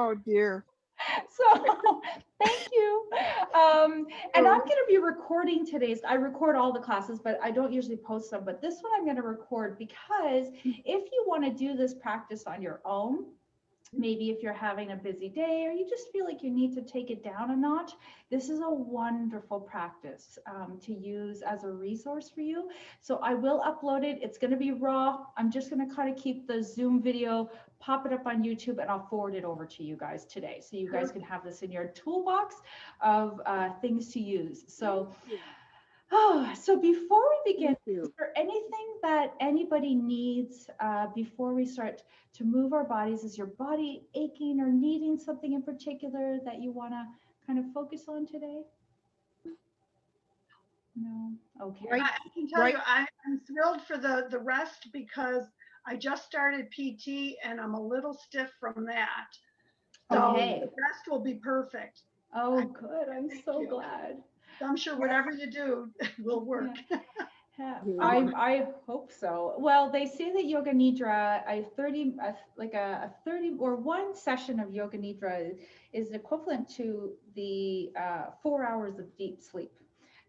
Oh dear. So thank you. And I'm going to be recording today's. I record all the classes, but I don't usually post them. But this one I'm going to record because if you want to do this practice on your own, maybe if you're having a busy day or you just feel like you need to take it down a notch, this is a wonderful practice to use as a resource for you. So I will upload it. It's going to be raw. I'm just going to kind of keep the Zoom video, pop it up on YouTube, and I'll forward it over to you guys today. So you guys can have this in your toolbox of things to use. So so before we begin, is there anything that anybody needs before we start to move our bodies? Is your body aching or needing something in particular that you want to kind of focus on today? No? Okay. Right. I can tell you, I'm thrilled for the rest because I just started PT and I'm a little stiff from that. So Okay. the rest will be perfect. Oh, good. I'm Thank so you. glad. So I'm sure whatever you do will work. Yeah. I hope so. Well, they say that Yoga Nidra, like a 30 or one session of Yoga Nidra is equivalent to the 4 hours of deep sleep,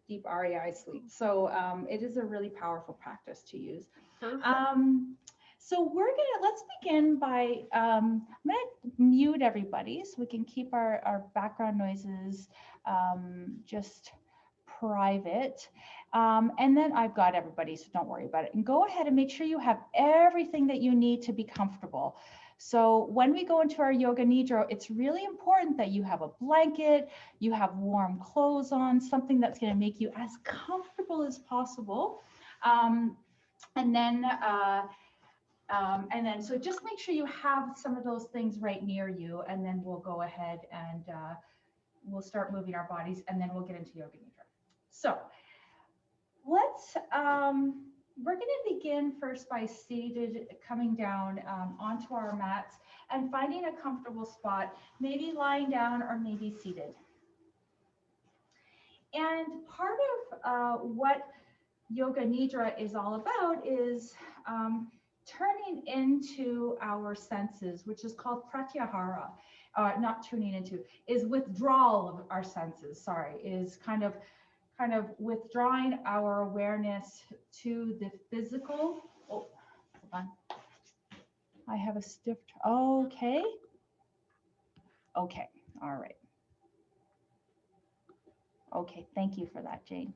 deep REI sleep. So it is a really powerful practice to use. Perfect. So let's begin by, I'm gonna mute everybody so we can keep our background noises just private. And then I've got everybody, so don't worry about it. And go ahead and make sure you have everything that you need to be comfortable. So when we go into our Yoga Nidra, it's really important that you have a blanket, you have warm clothes on, something that's going to make you as comfortable as possible. And then, so just make sure you have some of those things right near you, and then we'll go ahead and we'll start moving our bodies, and then we'll get into Yoga Nidra. So we're going to begin first by coming down onto our mats and finding a comfortable spot, maybe lying down or maybe seated. And part of what Yoga Nidra is all about is turning into our senses, which is called pratyahara, not tuning into, is withdrawal of our senses, is kind of withdrawing our awareness to the physical. Oh, hold on. I have a stiff, okay. Okay, all right. Okay, thank you for that, Jane.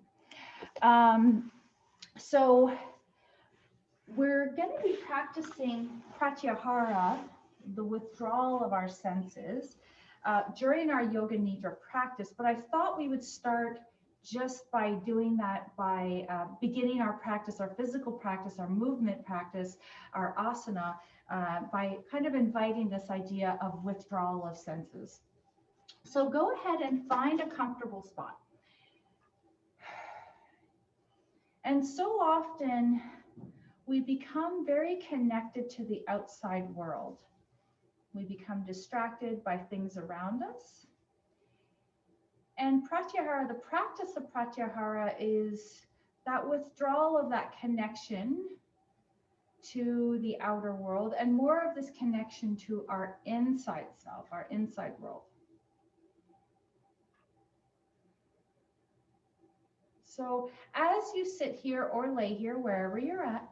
So we're going to be practicing pratyahara, the withdrawal of our senses, during our Yoga Nidra practice, but I thought we would start just by doing that by beginning our practice, our physical practice, our movement practice, our asana, by kind of inviting this idea of withdrawal of senses. So go ahead and find a comfortable spot. And so often we become very connected to the outside world. We become distracted by things around us. And pratyahara, the practice of pratyahara is that withdrawal of that connection to the outer world and more of this connection to our inside self, our inside world. So as you sit here or lay here, wherever you're at,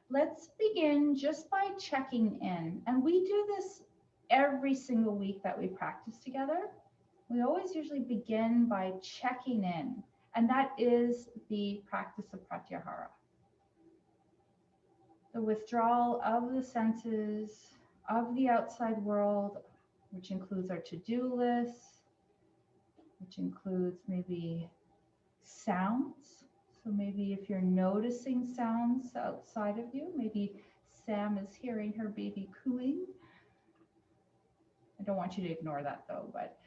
let's begin just by checking in. And we do this every single week that we practice together. We always usually begin by checking in, and that is the practice of pratyahara. The withdrawal of the senses, of the outside world, which includes our to-do list, which includes maybe sounds. So maybe if you're noticing sounds outside of you, maybe Sam is hearing her baby cooing. I don't want you to ignore that though, but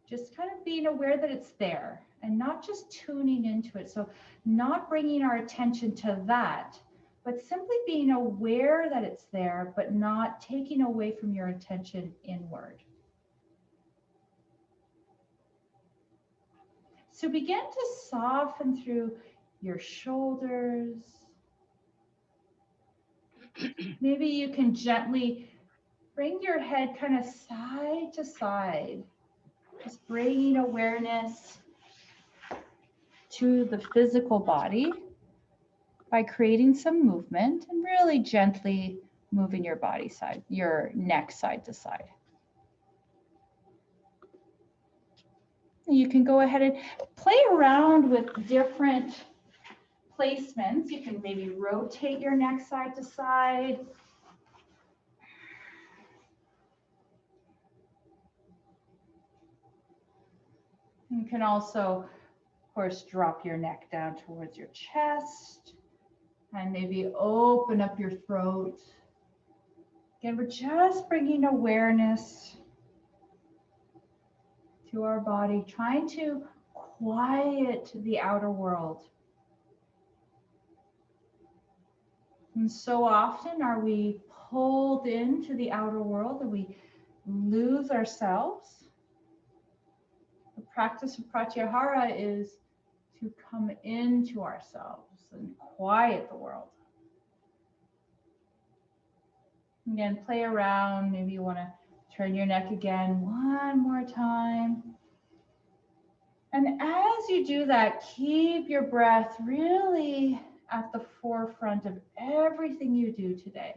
just kind of being aware that it's there and not just tuning into it. So not bringing our attention to that, but simply being aware that it's there, but not taking away from your attention inward. So begin to soften through your shoulders. Maybe you can gently bring your head kind of side to side. Just bringing awareness to the physical body by creating some movement and really gently moving your body side, your neck side to side. You can go ahead and play around with different placements. You can maybe rotate your neck side to side. You can also, of course, drop your neck down towards your chest and maybe open up your throat. Again, we're just bringing awareness to our body, trying to quiet the outer world. And so often are we pulled into the outer world and we lose ourselves. The practice of pratyahara is to come into ourselves and quiet the world. Again, play around. Maybe you want to turn your neck again one more time. And as you do that, keep your breath really at the forefront of everything you do today.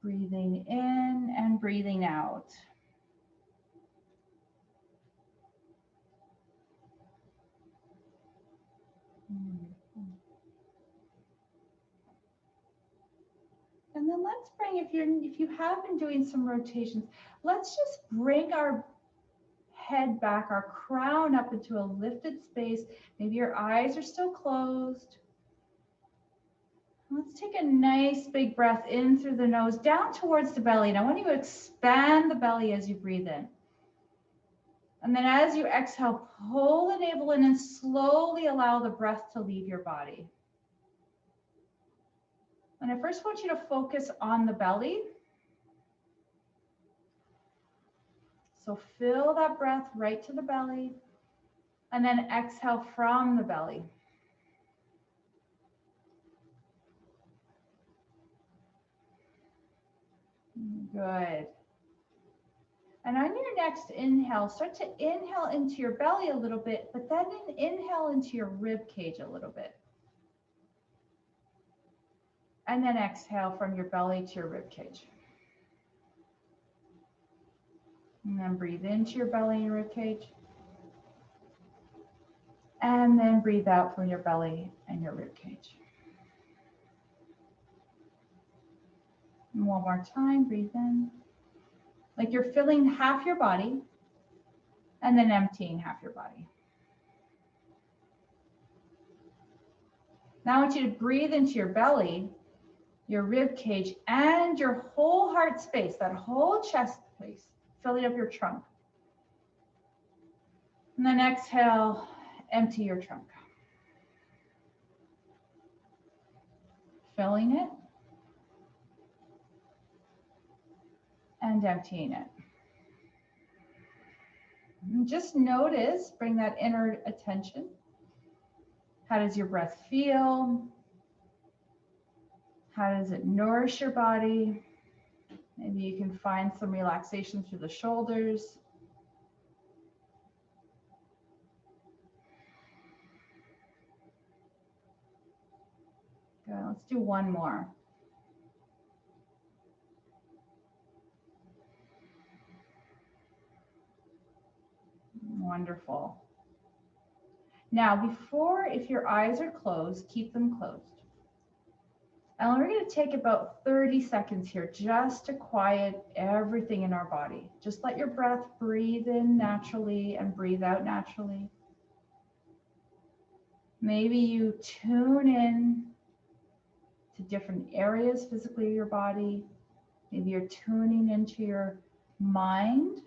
Breathing in and breathing out. And then let's bring, if you have been doing some rotations, let's just bring our head back, our crown up into a lifted space. Maybe your eyes are still closed. Let's take a nice big breath in through the nose, down towards the belly. And I want you to expand the belly as you breathe in. And then as you exhale, pull the navel in and slowly allow the breath to leave your body. And I first want you to focus on the belly. So fill that breath right to the belly. And then exhale from the belly. Good. And on your next inhale, start to inhale into your belly a little bit, but then inhale into your rib cage a little bit. And then exhale from your belly to your rib cage. And then breathe into your belly and your rib cage. And then breathe out from your belly and your rib cage. And one more time, breathe in. Like you're filling half your body and then emptying half your body. Now I want you to breathe into your belly, your rib cage, and your whole heart space, that whole chest space, filling up your trunk. And then exhale, empty your trunk. Filling it and emptying it. And just notice, bring that inner attention. How does your breath feel? How does it nourish your body? Maybe you can find some relaxation through the shoulders. Good, let's do one more. Wonderful. Now, if your eyes are closed, keep them closed. And we're going to take about 30 seconds here just to quiet everything in our body. Just let your breath breathe in naturally and breathe out naturally. Maybe you tune in to different areas physically of your body. Maybe you're tuning into your mind.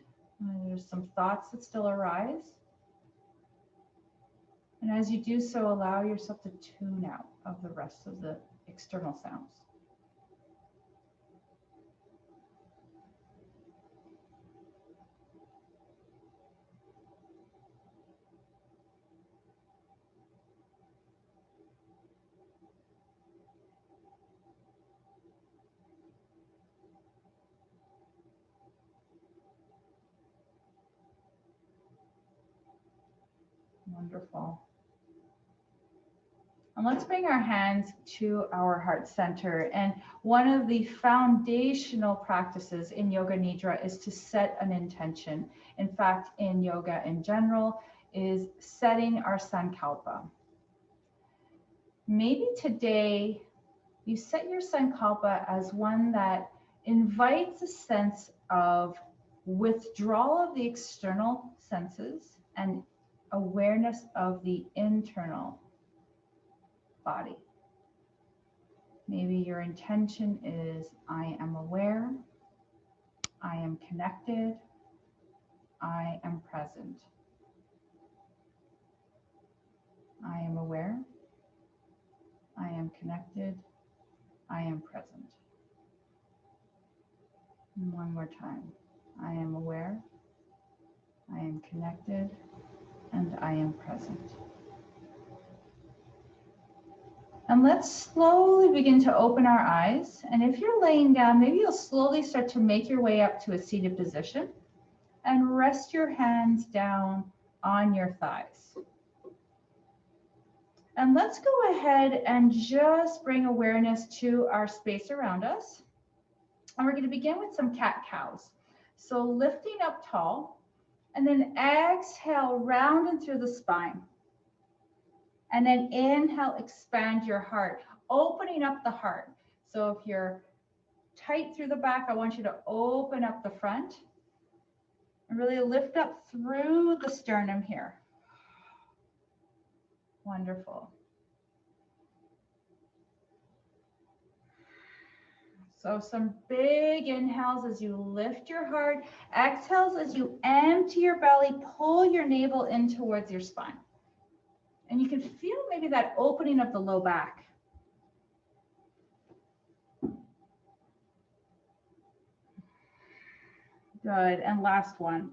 There's some thoughts that still arise. And as you do so, allow yourself to tune out of the rest of the external sounds. Wonderful. And let's bring our hands to our heart center. And one of the foundational practices in Yoga Nidra is to set an intention. In fact, in yoga in general, is setting our sankalpa. Maybe today you set your sankalpa as one that invites a sense of withdrawal of the external senses and awareness of the internal body. Maybe your intention is, I am aware, I am connected, I am present. I am aware, I am connected, I am present. And one more time. I am aware, I am connected, and I am present. And let's slowly begin to open our eyes. And if you're laying down, maybe you'll slowly start to make your way up to a seated position and rest your hands down on your thighs. And let's go ahead and just bring awareness to our space around us. And we're going to begin with some cat-cows. So lifting up tall, and then exhale, round and through the spine. And then inhale, expand your heart, opening up the heart. So if you're tight through the back, I want you to open up the front and really lift up through the sternum here. Wonderful. So some big inhales as you lift your heart, exhales as you empty your belly, pull your navel in towards your spine. And you can feel maybe that opening of the low back. Good, and last one.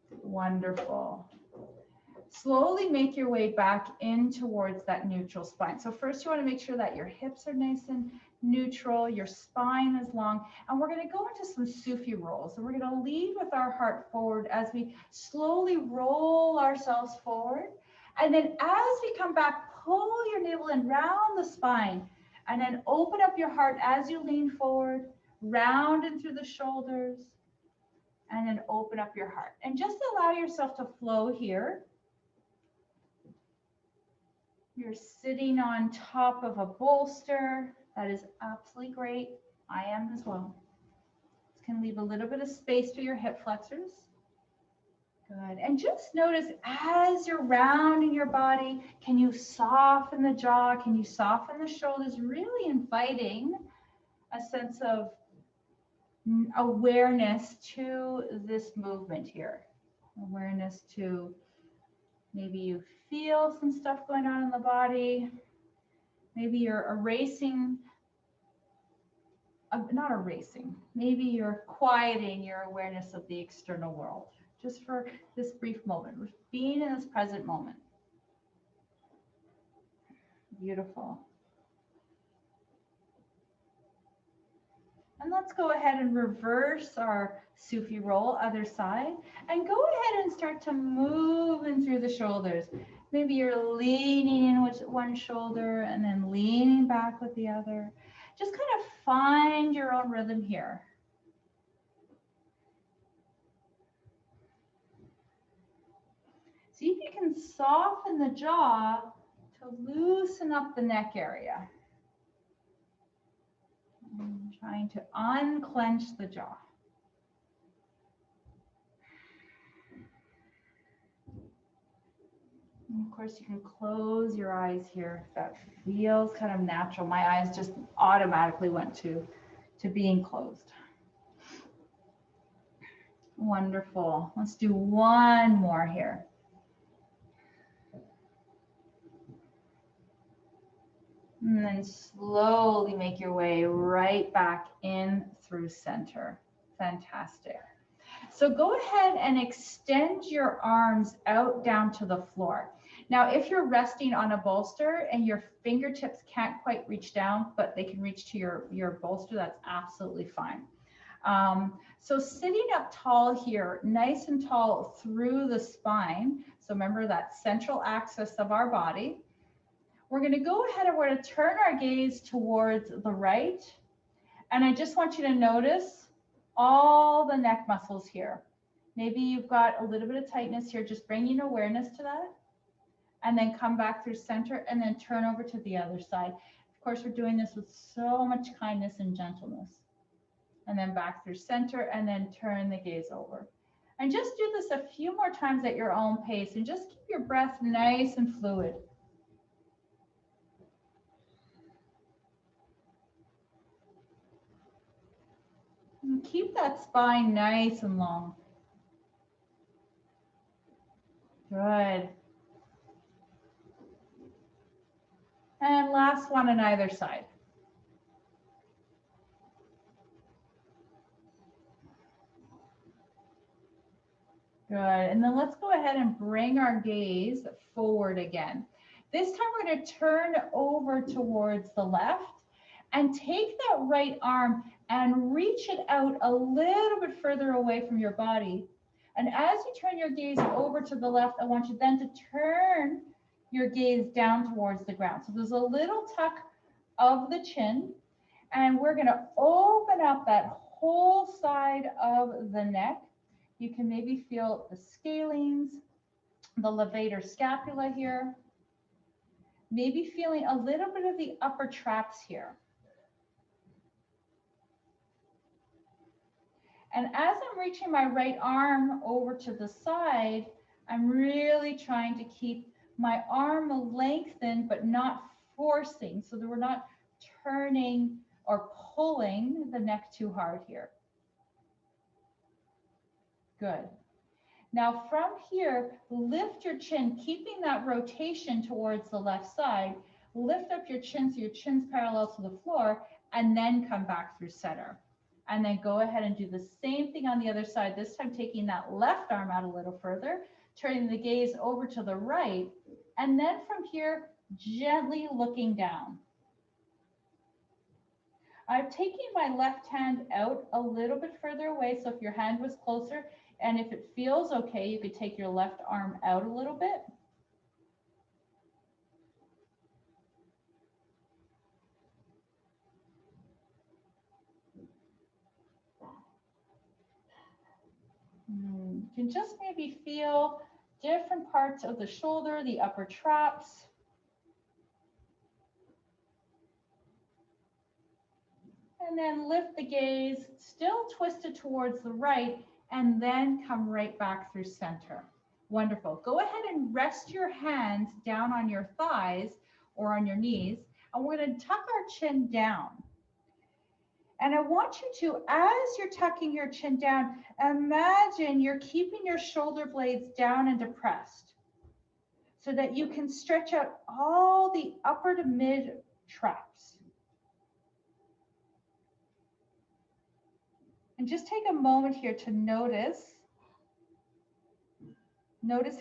Wonderful. Slowly make your way back in towards that neutral spine. So first you want to make sure that your hips are nice and neutral, your spine is long, and we're going to go into some Sufi rolls. And we're going to lead with our heart forward as we slowly roll ourselves forward. And then as we come back, pull your navel in round the spine, and then open up your heart as you lean forward, round and through the shoulders, and then open up your heart. And just allow yourself to flow here. You're sitting on top of a bolster. That is absolutely great. I am as well. Just can leave a little bit of space for your hip flexors. Good. And just notice as you're rounding your body, can you soften the jaw? Can you soften the shoulders? Really inviting a sense of awareness to this movement here. Awareness to maybe you feel some stuff going on in the body. Maybe you're erasing, not erasing, maybe you're quieting your awareness of the external world, just for this brief moment, being in this present moment. Beautiful. And let's go ahead and reverse our Sufi roll, other side, and go ahead and start to move in through the shoulders. Maybe you're leaning in with one shoulder and then leaning back with the other. Just kind of find your own rhythm here. See if you can soften the jaw to loosen up the neck area. And trying to unclench the jaw. And of course, you can close your eyes here if that feels kind of natural. My eyes just automatically went to being closed. Wonderful. Let's do one more here. And then slowly make your way right back in through center. Fantastic. So go ahead and extend your arms out down to the floor. Now, if you're resting on a bolster and your fingertips can't quite reach down, but they can reach to your bolster, that's absolutely fine. So sitting up tall here, nice and tall through the spine. So remember that central axis of our body. We're going to go ahead and we're going to turn our gaze towards the right. And I just want you to notice all the neck muscles here. Maybe you've got a little bit of tightness here, just bringing awareness to that. And then come back through center and then turn over to the other side. Of course, we're doing this with so much kindness and gentleness. And then back through center and then turn the gaze over. And just do this a few more times at your own pace and just keep your breath nice and fluid. And keep that spine nice and long. Good. And last one on either side. Good. And then let's go ahead and bring our gaze forward again. This time we're going to turn over towards the left and take that right arm and reach it out a little bit further away from your body. And as you turn your gaze over to the left, I want you then to turn your gaze down towards the ground. So there's a little tuck of the chin, and we're going to open up that whole side of the neck. You can maybe feel the scalenes, the levator scapula here, maybe feeling a little bit of the upper traps here. And as I'm reaching my right arm over to the side, I'm really trying to keep my arm lengthened, but not forcing, so that we're not turning or pulling the neck too hard here. Good. Now from here, lift your chin, keeping that rotation towards the left side. Lift up your chin so your chin's parallel to the floor, and then come back through center. And then go ahead and do the same thing on the other side, this time taking that left arm out a little further, turning the gaze over to the right, and then from here, gently looking down. I'm taking my left hand out a little bit further away, so if your hand was closer, and if it feels okay, you could take your left arm out a little bit. You can just maybe feel different parts of the shoulder, the upper traps. And then lift the gaze, still twisted towards the right, and then come right back through center. Wonderful. Go ahead and rest your hands down on your thighs or on your knees, and we're going to tuck our chin down. And I want you to, as you're tucking your chin down, imagine you're keeping your shoulder blades down and depressed so that you can stretch out all the upper to mid traps. And just take a moment here to notice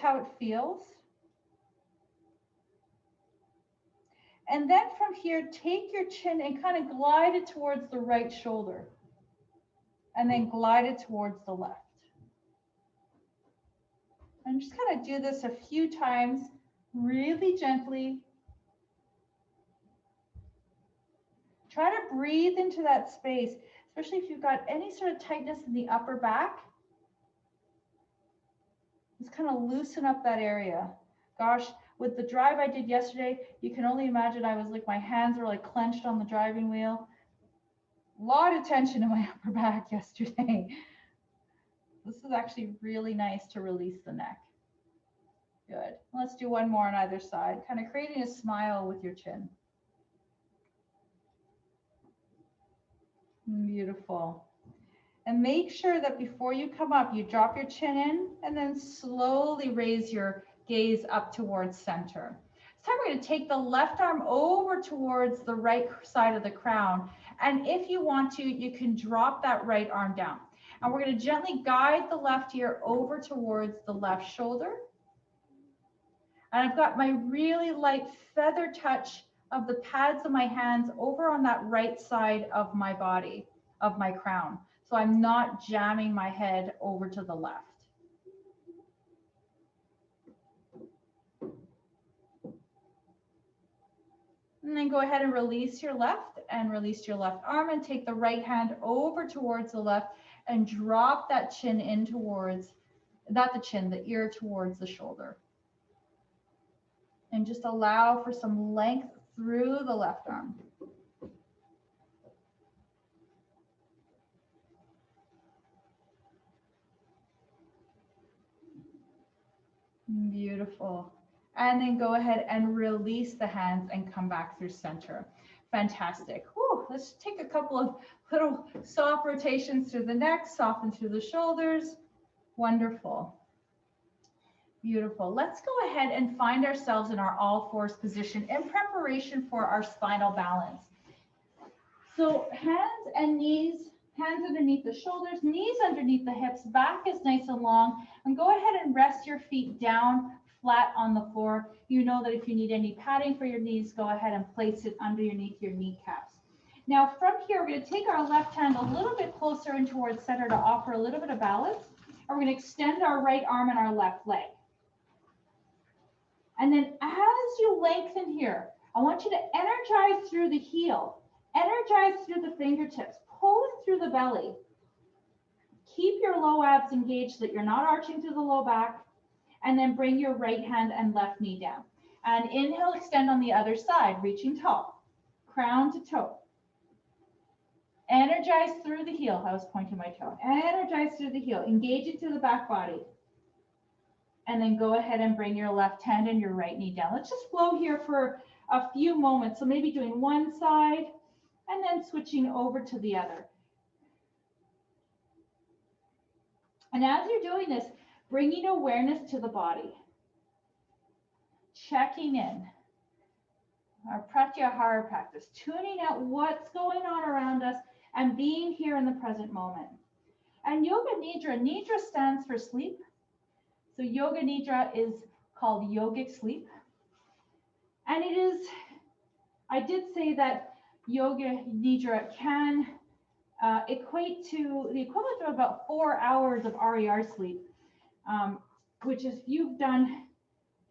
how it feels. And then from here, take your chin and kind of glide it towards the right shoulder. And then glide it towards the left. And just kind of do this a few times, really gently. Try to breathe into that space, especially if you've got any sort of tightness in the upper back. Just kind of loosen up that area. Gosh, with the drive I did yesterday, you can only imagine I was like, my hands were like clenched on the driving wheel. A lot of tension in my upper back yesterday. This is actually really nice to release the neck. Good. Let's do one more on either side, kind of creating a smile with your chin. Beautiful. And make sure that before you come up, you drop your chin in and then slowly raise your gaze up towards center. This time we're going to take the left arm over towards the right side of the crown. And if you want to, you can drop that right arm down. And we're going to gently guide the left ear over towards the left shoulder. And I've got my really light feather touch of the pads of my hands over on that right side of my body, of my crown. So I'm not jamming my head over to the left. And then go ahead and release your left and release your left arm and take the right hand over towards the left and drop that chin in towards, not the chin, the ear towards the shoulder. And just allow for some length through the left arm. Beautiful. And then go ahead and release the hands and come back through center. Fantastic. Whew, let's take a couple of little soft rotations through the neck, soften through the shoulders. Wonderful. Beautiful. Let's go ahead and find ourselves in our all fours position in preparation for our spinal balance. So hands and knees, hands underneath the shoulders, knees underneath the hips, back is nice and long, and go ahead and rest your feet down flat on the floor. You know that if you need any padding for your knees, go ahead and place it underneath your kneecaps. Now from here, we're going to take our left hand a little bit closer in towards center to offer a little bit of balance. And we're going to extend our right arm and our left leg. And then as you lengthen here, I want you to energize through the heel, energize through the fingertips, pull it through the belly. Keep your low abs engaged so that you're not arching through the low back. And then bring your right hand and left knee down. And inhale, extend on the other side, reaching tall, crown to toe. Energize through the heel. I was pointing my toe. Energize through the heel. Engage it to the back body. And then go ahead and bring your left hand and your right knee down. Let's just flow here for a few moments. So maybe doing one side and then switching over to the other. And as you're doing this, bringing awareness to the body. Checking in. Our pratyahara practice. Tuning out what's going on around us and being here in the present moment. And Yoga Nidra. Nidra stands for sleep. So Yoga Nidra is called yogic sleep. And it is, I did say that Yoga Nidra can equate to the equivalent of about 4 hours of RER sleep, which is if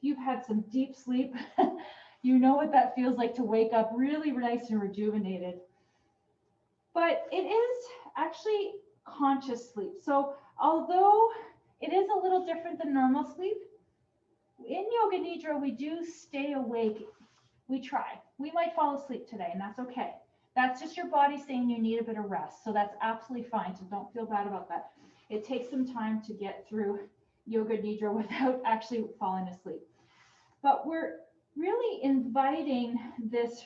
you've had some deep sleep, you know what that feels like to wake up really nice and rejuvenated. But it is actually conscious sleep. So although it is a little different than normal sleep, in Yoga Nidra, we do stay awake. We try. We might fall asleep today, and that's okay. That's just your body saying you need a bit of rest. So that's absolutely fine. So don't feel bad about that. It takes some time to get through Yoga Nidra without actually falling asleep. But we're really inviting this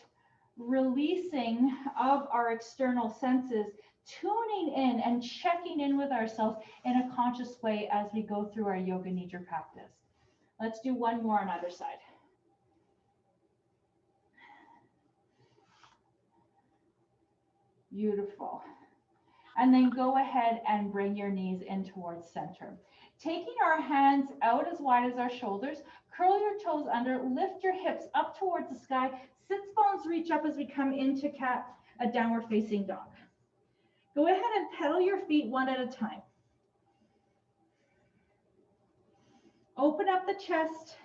releasing of our external senses, tuning in and checking in with ourselves in a conscious way as we go through our Yoga Nidra practice. Let's do one more on either side. Beautiful. And then go ahead and bring your knees in towards center. Taking our hands out as wide as our shoulders, curl your toes under, lift your hips up towards the sky, sits bones reach up as we come into a downward facing dog. Go ahead and pedal your feet one at a time. Open up the chest.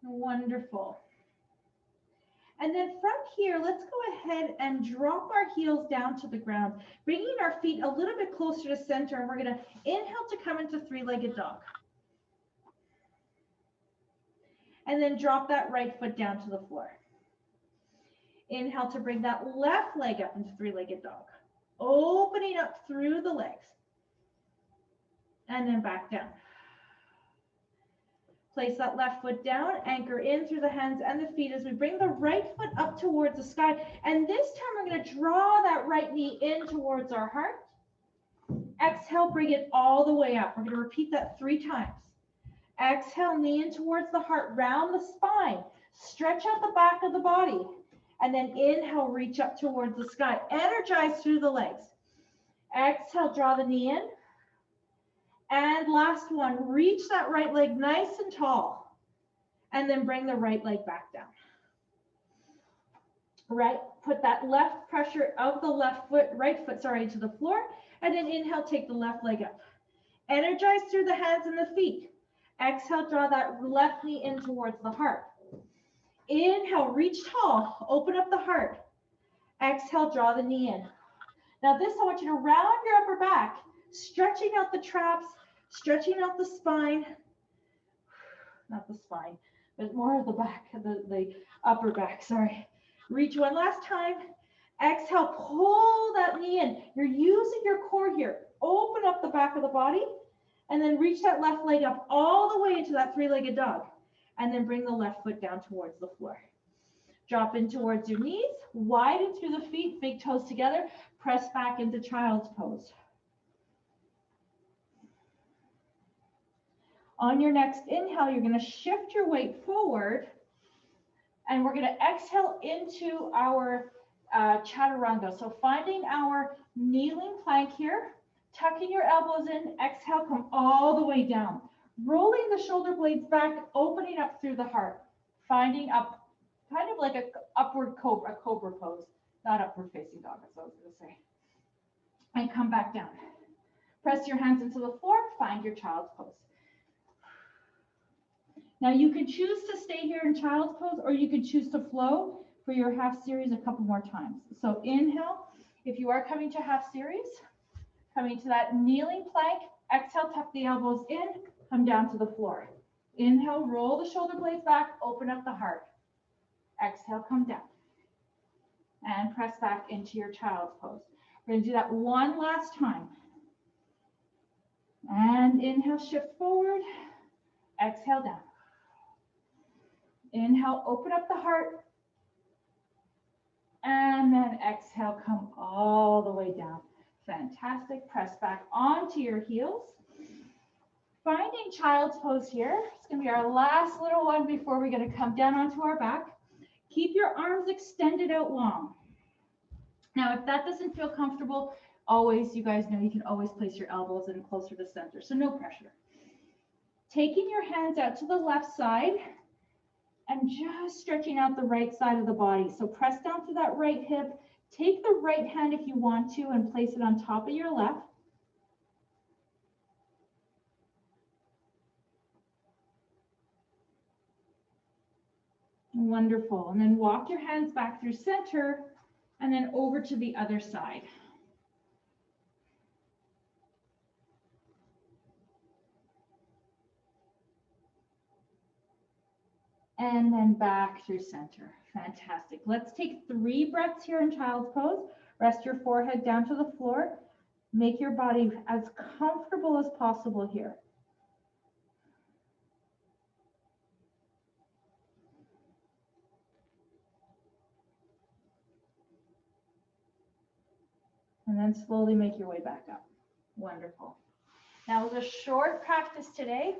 Wonderful. And then from here, let's go ahead and drop our heels down to the ground, bringing our feet a little bit closer to center. And we're going to inhale to come into three-legged dog. And then drop that right foot down to the floor. Inhale to bring that left leg up into three-legged dog, opening up through the legs. And then back down. Place that left foot down, anchor in through the hands and the feet as we bring the right foot up towards the sky. And this time we're going to draw that right knee in towards our heart. Exhale, bring it all the way up. We're going to repeat that 3 times. Exhale, knee in towards the heart, round the spine. Stretch out the back of the body. And then inhale, reach up towards the sky. Energize through the legs. Exhale, draw the knee in. And last one, reach that right leg nice and tall. And then bring the right leg back down. right? Put that left pressure of the left foot, right foot, sorry, into the floor. And then inhale, take the left leg up. Energize through the hands and the feet. Exhale, draw that left knee in towards the heart. Inhale, reach tall, open up the heart. Exhale, draw the knee in. Now this, I want you to round your upper back, stretching out the traps, stretching out the spine, not the spine, but more of the back, the upper back, sorry. Reach one last time. Exhale, pull that knee in. You're using your core here. Open up the back of the body, and then reach that left leg up all the way into that three-legged dog. And then bring the left foot down towards the floor. Drop in towards your knees, widen through the feet, big toes together, press back into child's pose. On your next inhale, you're going to shift your weight forward, and we're going to exhale into our chaturanga. So finding our kneeling plank here, tucking your elbows in, exhale, come all the way down. Rolling the shoulder blades back, opening up through the heart, finding up, kind of like a upward cobra pose, not upward facing dog, that's what I was going to say. And come back down. Press your hands into the floor, find your child's pose. Now you can choose to stay here in child's pose, or you can choose to flow for your half series a couple more times. So inhale, if you are coming to half series, coming to that kneeling plank, exhale, tuck the elbows in, come down to the floor. Inhale, roll the shoulder blades back, open up the heart. Exhale, come down. And press back into your child's pose. We're going to do that one last time. And inhale, shift forward. Exhale, down. Inhale, open up the heart. And then exhale, come all the way down. Fantastic. Press back onto your heels. Finding child's pose here. It's going to be our last little one before we're going to come down onto our back. Keep your arms extended out long. Now, if that doesn't feel comfortable, always, you guys know, you can always place your elbows in closer to center, so no pressure. Taking your hands out to the left side and just stretching out the right side of the body. So press down to that right hip. Take the right hand if you want to and place it on top of your left. Wonderful. And then walk your hands back through center and then over to the other side. And then back through center. Fantastic. Let's take 3 breaths here in child's pose. Rest your forehead down to the floor. Make your body as comfortable as possible here. And then slowly make your way back up. Wonderful. Now it was a short practice today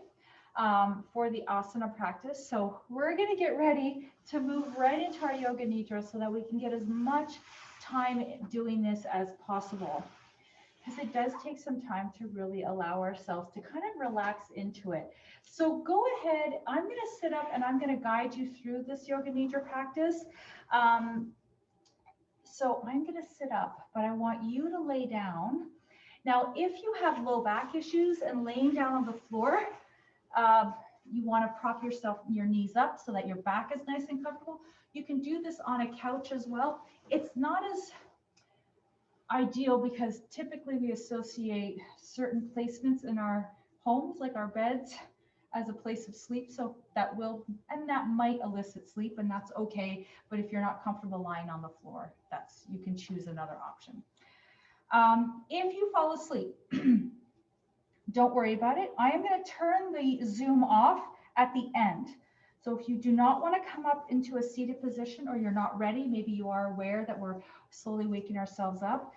for the asana practice. So we're going to get ready to move right into our Yoga Nidra so that we can get as much time doing this as possible. Because it does take some time to really allow ourselves to kind of relax into it. So go ahead, I'm going to sit up and I'm going to guide you through this Yoga Nidra practice. So I'm going to sit up, but I want you to lay down. Now, if you have low back issues and laying down on the floor, you want to prop your knees up so that your back is nice and comfortable. You can do this on a couch as well. It's not as ideal because typically we associate certain placements in our homes, like our beds, as a place of sleep. So that might elicit sleep, and that's okay. But if you're not comfortable lying on the floor, you can choose another option. If you fall asleep, don't worry about it. I am going to turn the Zoom off at the end. So if you do not want to come up into a seated position or you're not ready, maybe you are aware that we're slowly waking ourselves up.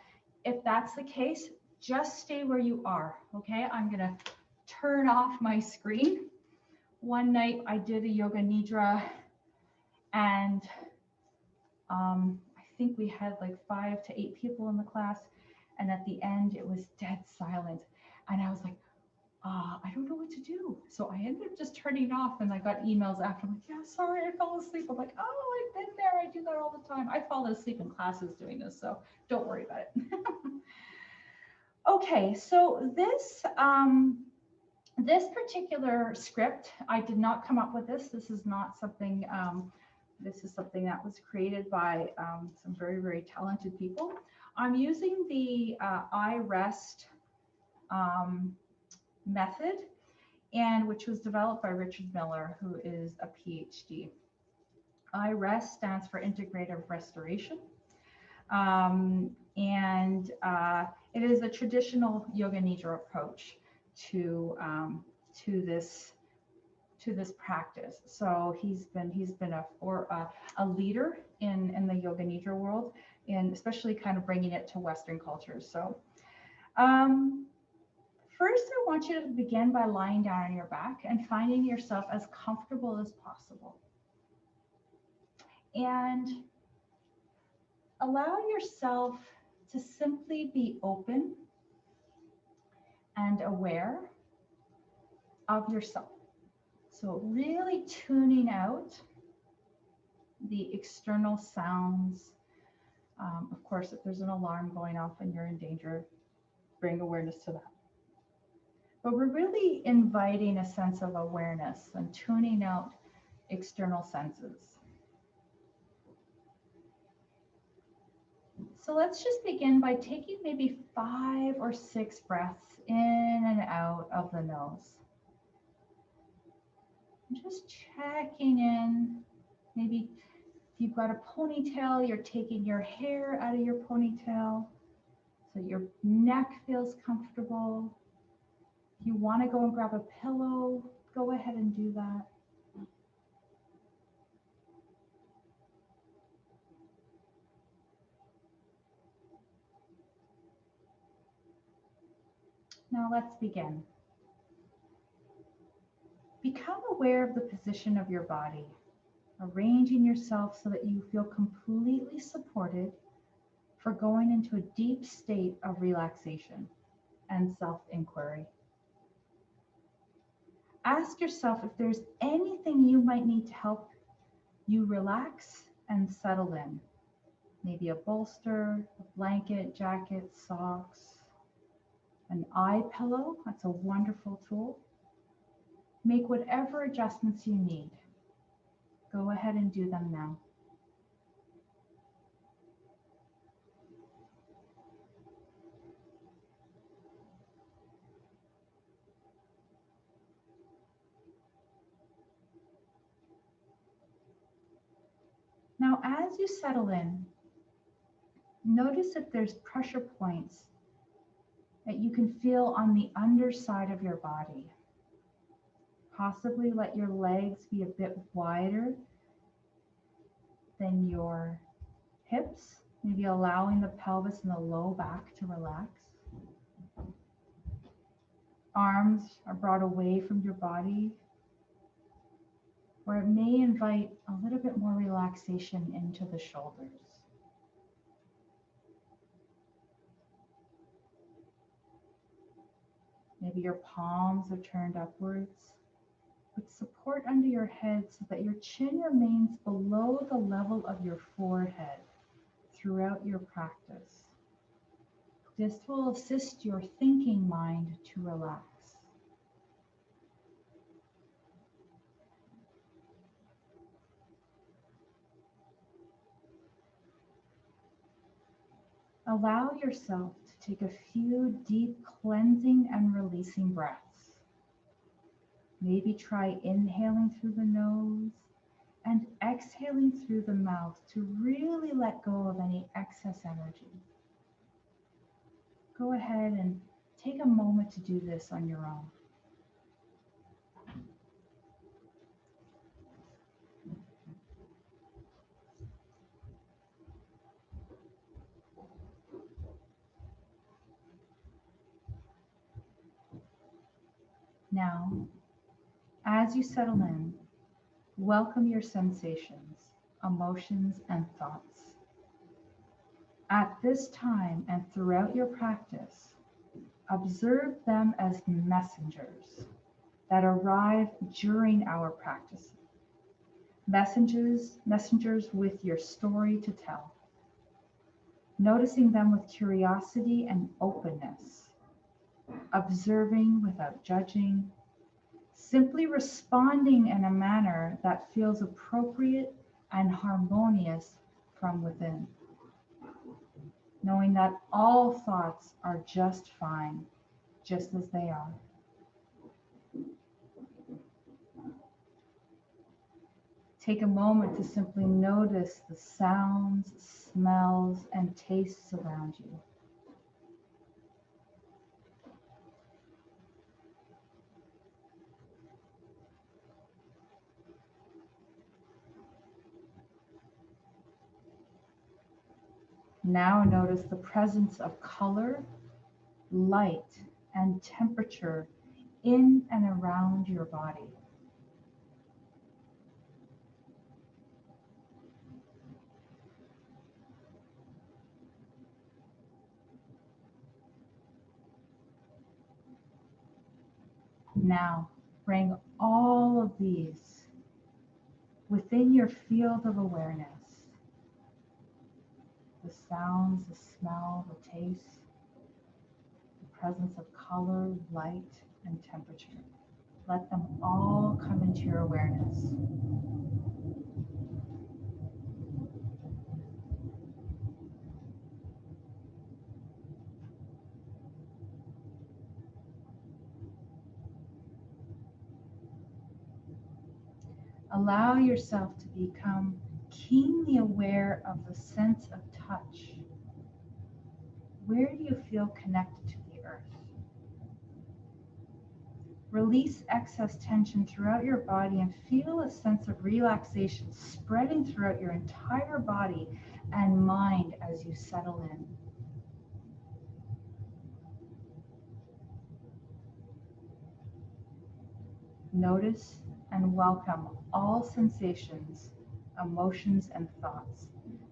If that's the case, just stay where you are, okay? I'm going to turn off my screen. One night I did a Yoga Nidra and I think we had like 5 to 8 people in the class. And at the end, it was dead silent. And I was like, I don't know what to do. So I ended up just turning off, and I got emails after. I'm like, yeah, sorry, I fell asleep. I'm like, oh, I've been there. I do that all the time. I fall asleep in classes doing this, so don't worry about it. Okay, so this particular script, I did not come up with this. This is not something, this is something that was created by some very, very talented people. I'm using the I rest method, and which was developed by Richard Miller, who is a PhD. I rest stands for integrative restoration. And it is a traditional Yoga Nidra approach to to this to this practice. So he's been a leader in the Yoga Nidra world, and especially kind of bringing it to Western cultures. So first, I want you to begin by lying down on your back and finding yourself as comfortable as possible, and allow yourself to simply be open and aware of yourself. So really tuning out the external sounds. Of course, if there's an alarm going off and you're in danger, bring awareness to that. But we're really inviting a sense of awareness and tuning out external senses. So let's just begin by taking maybe 5 or 6 breaths in and out of the nose. Just checking in. Maybe if you've got a ponytail, you're taking your hair out of your ponytail so your neck feels comfortable. If you want to go and grab a pillow, go ahead and do that. Now let's begin. Become aware of the position of your body, arranging yourself so that you feel completely supported for going into a deep state of relaxation and self-inquiry. Ask yourself if there's anything you might need to help you relax and settle in. Maybe a bolster, a blanket, jacket, socks, an eye pillow. That's a wonderful tool. Make whatever adjustments you need. Go ahead and do them now. Now, as you settle in, notice if there's pressure points that you can feel on the underside of your body. Possibly let your legs be a bit wider than your hips, maybe allowing the pelvis and the low back to relax. Arms are brought away from your body, or it may invite a little bit more relaxation into the shoulders. Maybe your palms are turned upwards, with support under your head so that your chin remains below the level of your forehead throughout your practice. This will assist your thinking mind to relax. Allow yourself to take a few deep cleansing and releasing breaths. Maybe try inhaling through the nose and exhaling through the mouth to really let go of any excess energy. Go ahead and take a moment to do this on your own. Now, as you settle in, welcome your sensations, emotions, and thoughts. At this time and throughout your practice, Observe them as messengers that arrive during our practice. Messengers with your story to tell. Noticing them with curiosity and openness. Observing without judging. Simply responding in a manner that feels appropriate and harmonious from within. Knowing that all thoughts are just fine, just as they are. Take a moment to simply notice the sounds, smells, and tastes around you. Now notice the presence of color, light, and temperature in and around your body. Now bring all of these within your field of awareness. The sounds, the smell, the taste, the presence of color, light, and temperature. Let them all come into your awareness. Allow yourself to become keenly aware of the sense of touch. Where do you feel connected to the earth? Release excess tension throughout your body and feel a sense of relaxation spreading throughout your entire body and mind as you settle in. Notice and welcome all sensations, emotions, and thoughts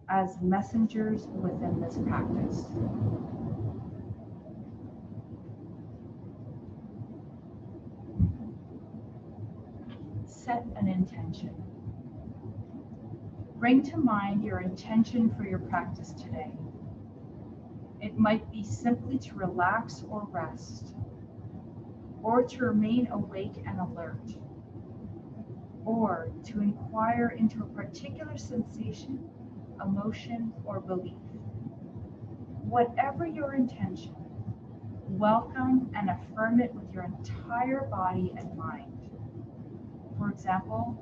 as messengers within this practice. Set an intention. Bring to mind your intention for your practice today. It might be simply to relax or rest, or to remain awake and alert, or to inquire into a particular sensation, emotion, or belief. Whatever your intention, welcome and affirm it with your entire body and mind. For example,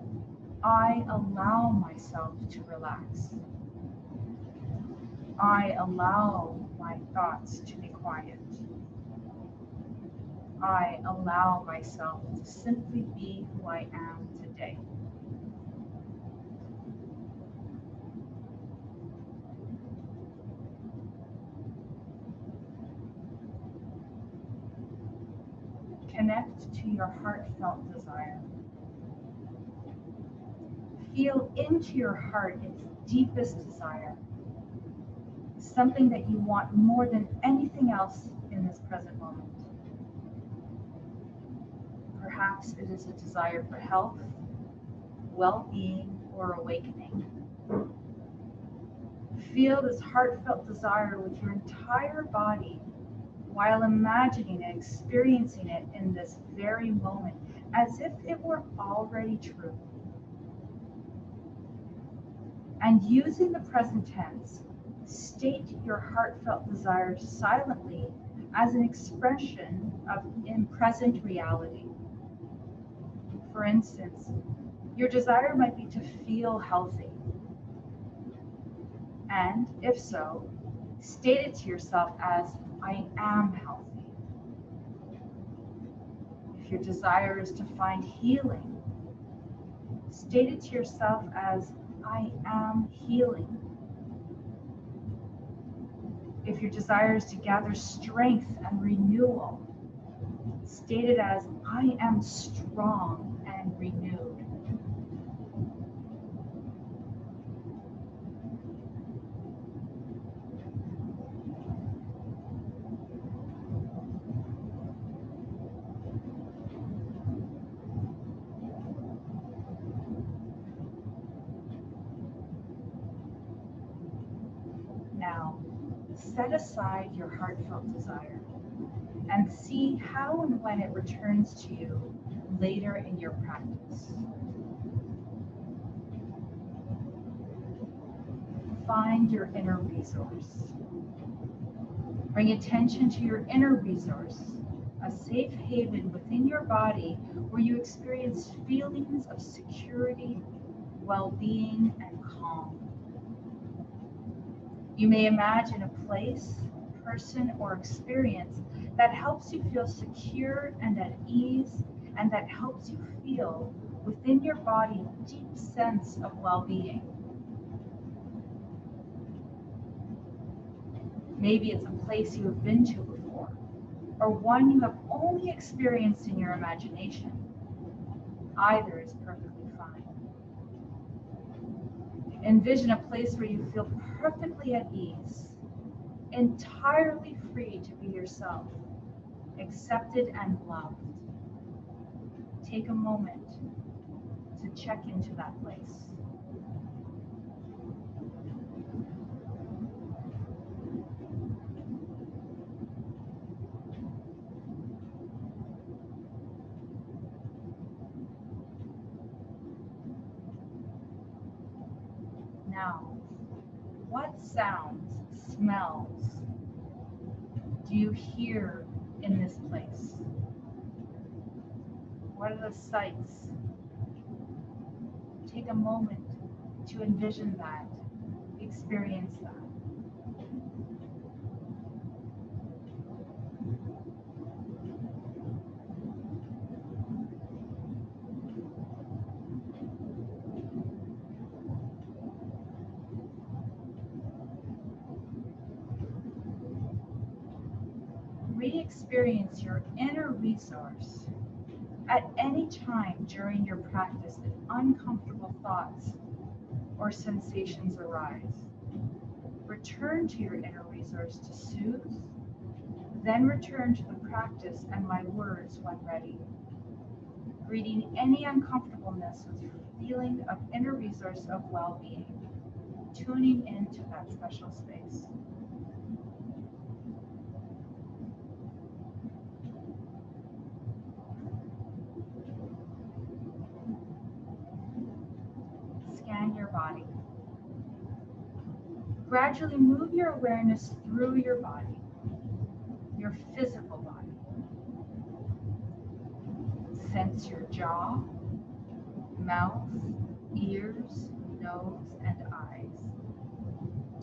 I allow myself to relax. I allow my thoughts to be quiet. I allow myself to simply be who I am today. Connect to your heartfelt desire. Feel into your heart its deepest desire, something that you want more than anything else in this present moment. Perhaps it is a desire for health, well-being, or awakening. Feel this heartfelt desire with your entire body while imagining and experiencing it in this very moment as if it were already true. And using the present tense, state your heartfelt desire silently as an expression of in present reality. For instance, your desire might be to feel healthy. And if so, state it to yourself as, I am healthy. If your desire is to find healing, state it to yourself as, I am healing. If your desire is to gather strength and renewal, state it as, I am strong and renewed. set aside your heartfelt desire and see how and when it returns to you later in your practice. Find your inner resource. Bring attention to your inner resource, a safe haven within your body where you experience feelings of security, well-being, and calm. You may imagine a place, person, or experience that helps you feel secure and at ease, and that helps you feel within your body a deep sense of well-being. Maybe it's a place you have been to before, or one you have only experienced in your imagination. Either is perfectly fine. Envision a place where you feel perfectly at ease, entirely free to be yourself, accepted and loved. Take a moment to check into that place. Now, what sounds, smells do you hear in this place? What are the sights? Take a moment to envision that, experience that. Re-experience your inner resource. At any time during your practice that uncomfortable thoughts or sensations arise, return to your inner resource to soothe, then return to the practice and my words when ready. Greeting any uncomfortableness with your feeling of inner resource of well-being, tuning into that special space. Scan your body. Gradually move your awareness through your body, your physical body. Sense your jaw, mouth, ears, nose, and eyes.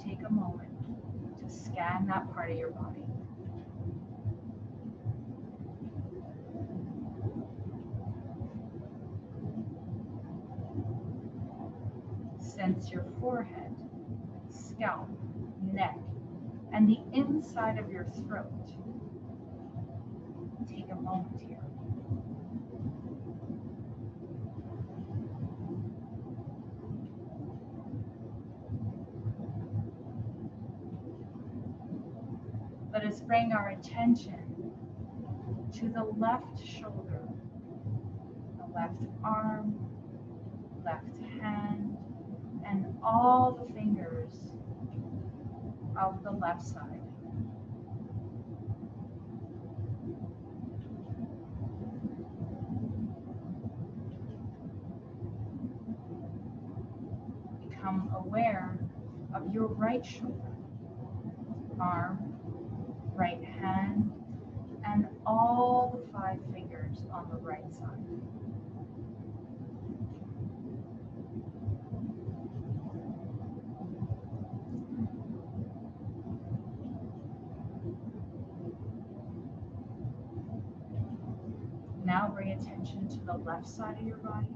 Take a moment to scan that part of your body. Sense your forehead, scalp, neck, and the inside of your throat. Take a moment here. Let us bring our attention to the left shoulder, the left arm, left hand, and all the fingers of the left side. Become aware of your right shoulder, arm, right hand, and all the 5 fingers on the right side. Now bring attention to the left side of your body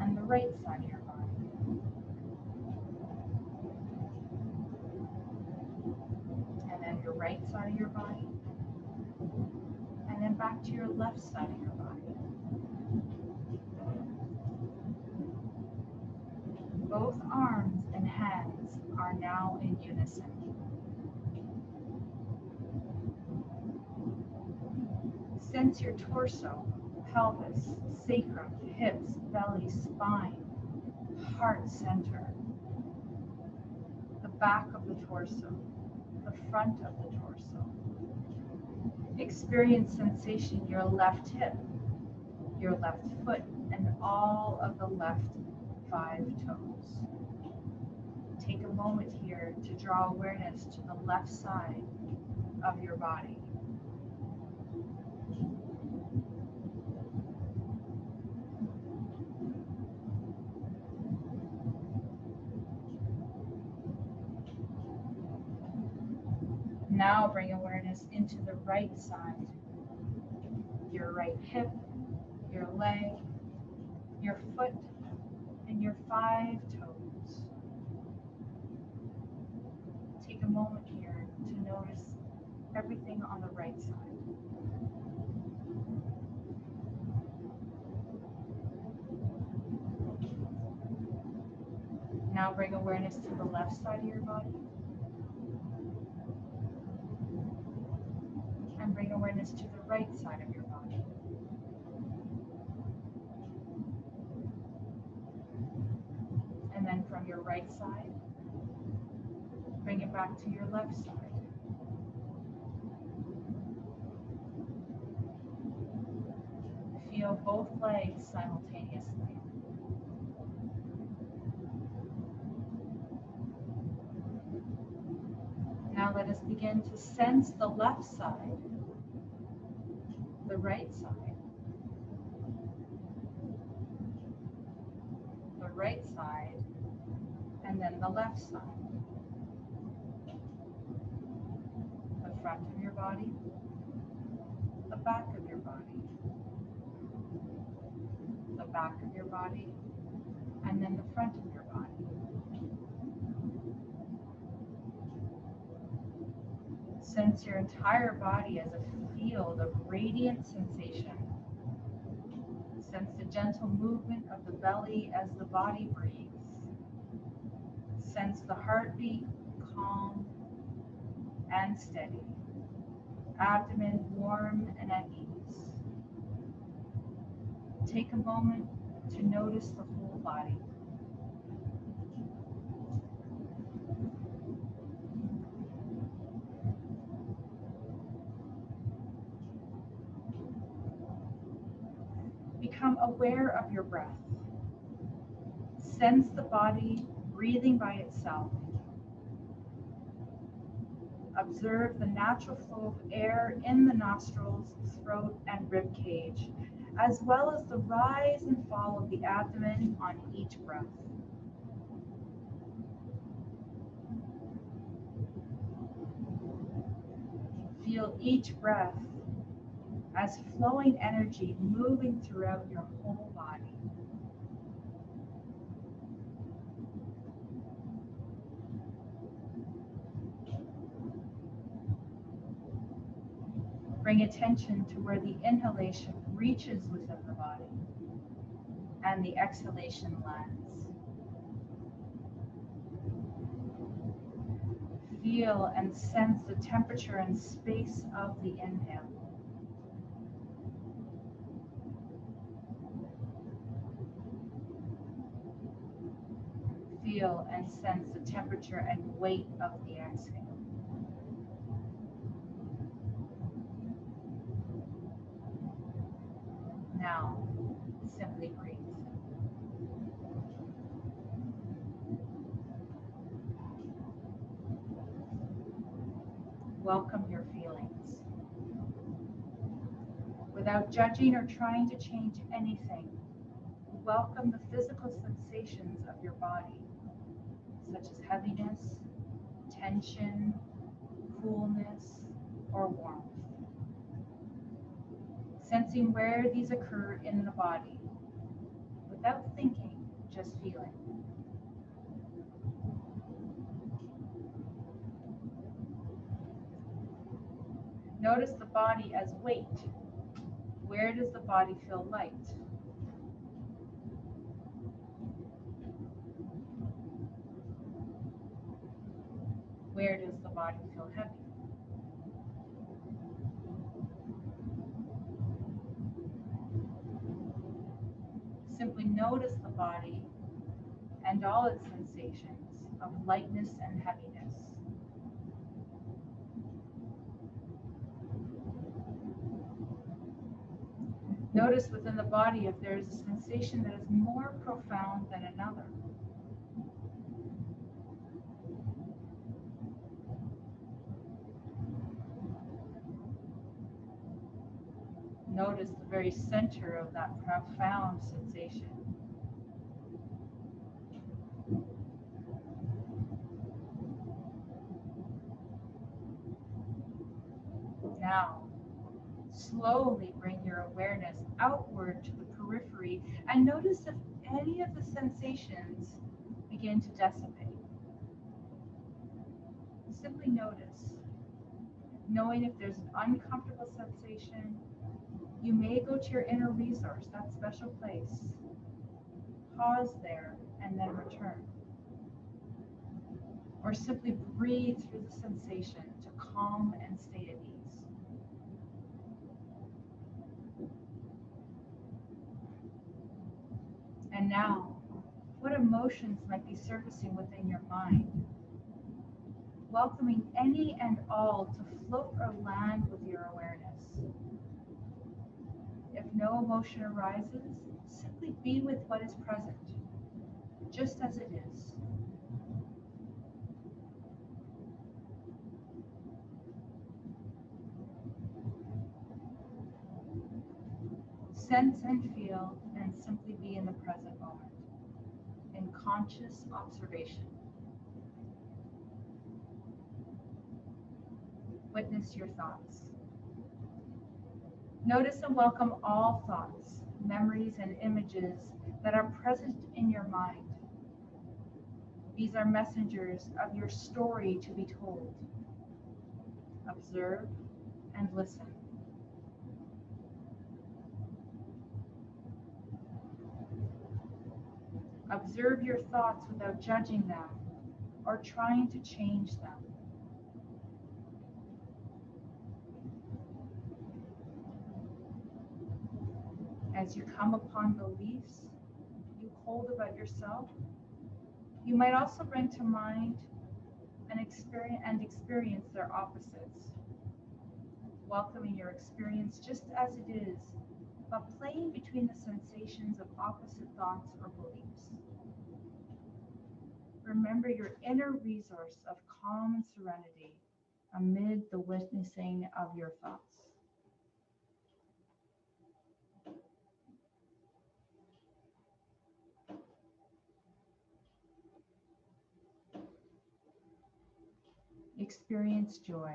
and the right side of your body. And then your right side of your body. And then back to your left side of your body. Both arms and hands are now in unison. Sense your torso, pelvis, sacrum, hips, belly, spine, heart center. back of the torso, the front of the torso. Experience sensation in your left hip, your left foot, and all of the left 5 toes. Take a moment here to draw awareness to the left side of your body. Now bring awareness into the right side, your right hip, your leg, your foot, and your 5 toes. Take a moment here to notice everything on the right side. Now bring awareness to the left side of your body. And bring awareness to the right side of your body. And then from your right side, bring it back to your left side. Feel both legs simultaneously. Now let us begin to sense the left side, the right side, the right side, and then the left side. The front of your body, the back of your body, the back of your body, and then the front of your body. Sense your entire body as a field of radiant sensation. Sense the gentle movement of the belly as the body breathes. Sense the heartbeat calm and steady. Abdomen warm and at ease. Take a moment to notice the whole body. Become aware of your breath. Sense the body breathing by itself. Observe the natural flow of air in the nostrils, throat, and rib cage, as well as the rise and fall of the abdomen on each breath. Feel each breath as flowing energy moving throughout your whole body. Bring attention to where the inhalation reaches within the body and the exhalation lands. Feel and sense the temperature and space of the inhale. Feel and sense the temperature and weight of the exhale. Now, simply breathe. Welcome your feelings. Without judging or trying to change anything, welcome the physical sensations of your body, such as heaviness, tension, coolness, or warmth. Sensing where these occur in the body, without thinking, just feeling. Notice the body as weight. Where does the body feel light? Where does the body feel heavy? Simply notice the body and all its sensations of lightness and heaviness. Notice within the body if there is a sensation that is more profound than another. Notice the very center of that profound sensation. Now, slowly bring your awareness outward to the periphery and notice if any of the sensations begin to dissipate. Simply notice. Knowing if there's an uncomfortable sensation, you may go to your inner resource, that special place. Pause there and then return. Or simply breathe through the sensation to calm and stay at ease. And now, what emotions might be surfacing within your mind? Welcoming any and all to float or land with your awareness. If no emotion arises, simply be with what is present, just as it is. Sense and feel and simply be in the present moment, in conscious observation. Witness your thoughts. Notice and welcome all thoughts, memories, and images that are present in your mind. These are messengers of your story to be told. Observe and listen. Observe your thoughts without judging them or trying to change them. As you come upon beliefs you hold about yourself, you might also bring to mind and experience their opposites, welcoming your experience just as it is, but playing between the sensations of opposite thoughts or beliefs. Remember your inner resource of calm and serenity amid the witnessing of your thoughts. Experience joy.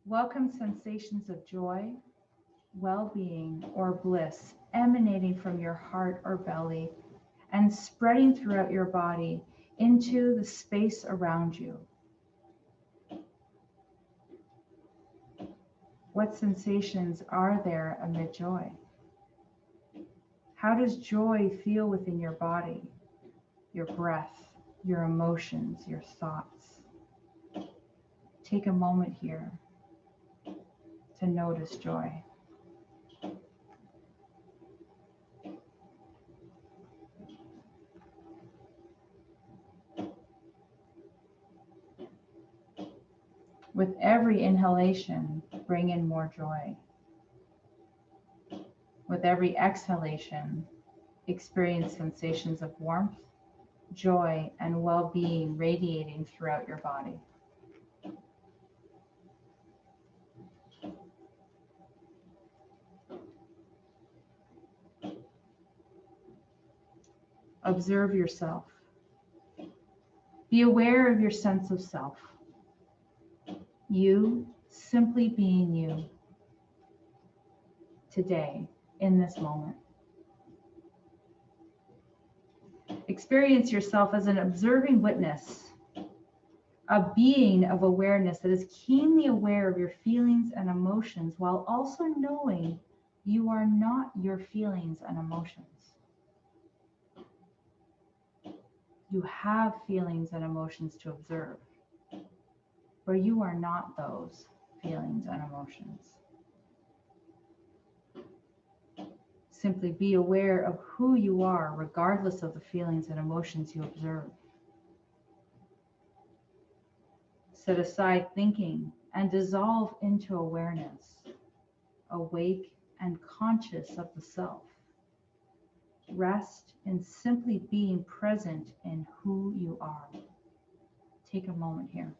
Welcome sensations of joy, well-being, or bliss emanating from your heart or belly and spreading throughout your body into the space around you. What sensations are there amid joy? How does joy feel within your body, your breath, your emotions, your thoughts? Take a moment here to notice joy. With every inhalation, bring in more joy. With every exhalation, experience sensations of warmth, joy, and well-being radiating throughout your body. Observe yourself. Be aware of your sense of self. You simply being you today, in this moment. Experience yourself as an observing witness, a being of awareness that is keenly aware of your feelings and emotions while also knowing you are not your feelings and emotions. You have feelings and emotions to observe, but you are not those feelings and emotions. Simply be aware of who you are, regardless of the feelings and emotions you observe. Set aside thinking and dissolve into awareness, awake and conscious of the self. Rest in simply being present in who you are. Take a moment here.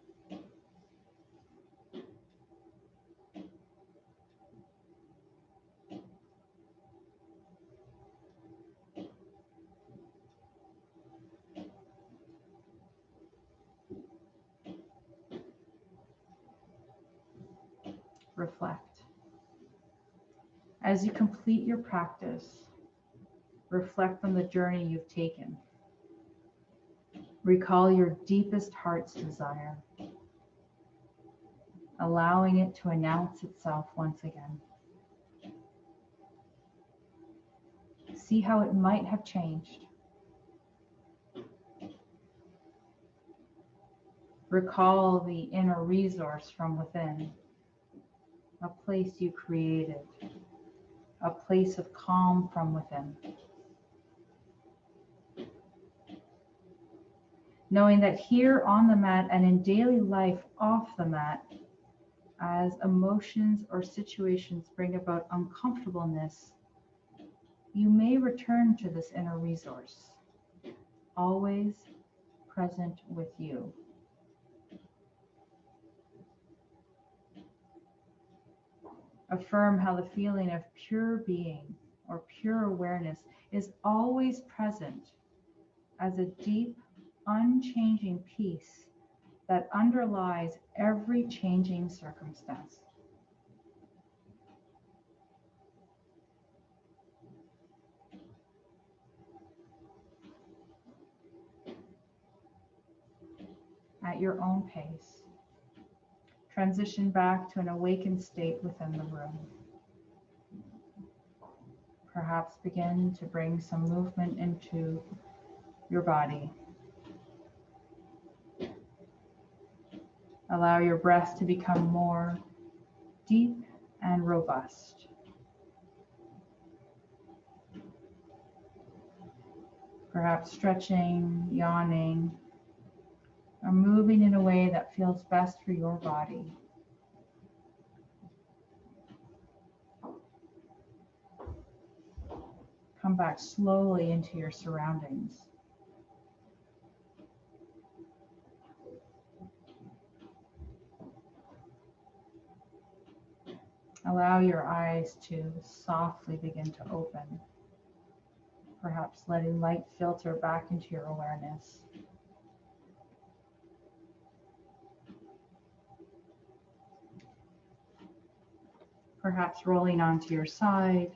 Reflect. As you complete your practice, reflect on the journey you've taken. Recall your deepest heart's desire, allowing it to announce itself once again. See how it might have changed. Recall the inner resource from within, a place you created, a place of calm from within. Knowing that here on the mat and in daily life off the mat, as emotions or situations bring about uncomfortableness, you may return to this inner resource, always present with you. Affirm how the feeling of pure being or pure awareness is always present as a deep, unchanging peace that underlies every changing circumstance. At your own pace, transition back to an awakened state within the room. Perhaps begin to bring some movement into your body. Allow your breath to become more deep and robust. Perhaps stretching, yawning, or moving in a way that feels best for your body. Come back slowly into your surroundings. Allow your eyes to softly begin to open, perhaps letting light filter back into your awareness. Perhaps rolling onto your side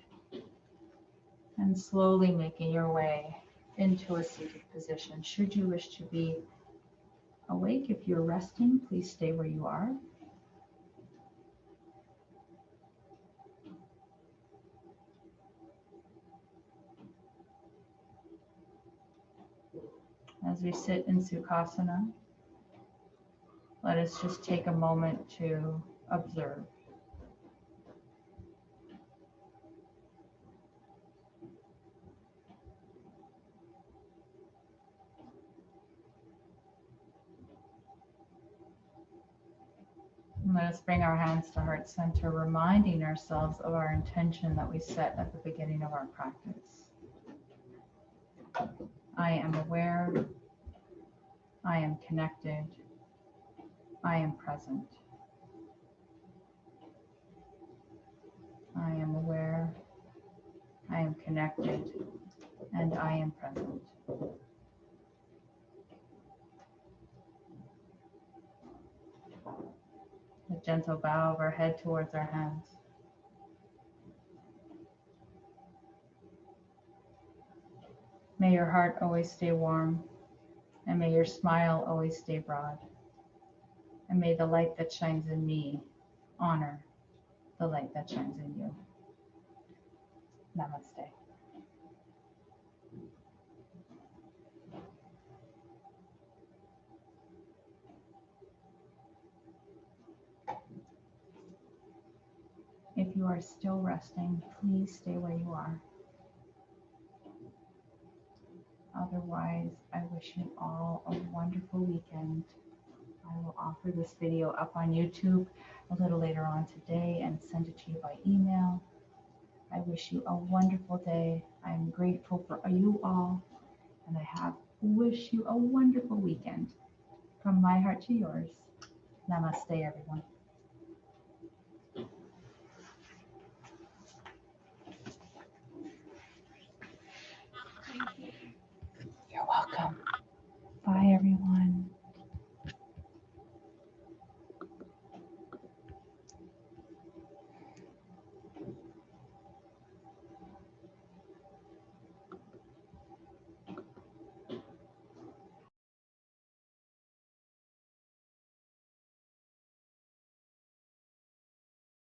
and slowly making your way into a seated position. Should you wish to be awake, if you're resting, please stay where you are. As we sit in Sukhasana, let us just take a moment to observe. And let us bring our hands to heart center, reminding ourselves of our intention that we set at the beginning of our practice. I am aware, I am connected, I am present. I am aware, I am connected, and I am present. A gentle bow of our head towards our hands. May your heart always stay warm, and may your smile always stay broad. And may the light that shines in me honor the light that shines in you. Namaste. If you are still resting, please stay where you are. Otherwise, I wish you all a wonderful weekend. I will offer this video up on YouTube a little later on today and send it to you by email. I wish you a wonderful day. I'm grateful for you all, and I wish you a wonderful weekend. From my heart to yours, namaste, everyone.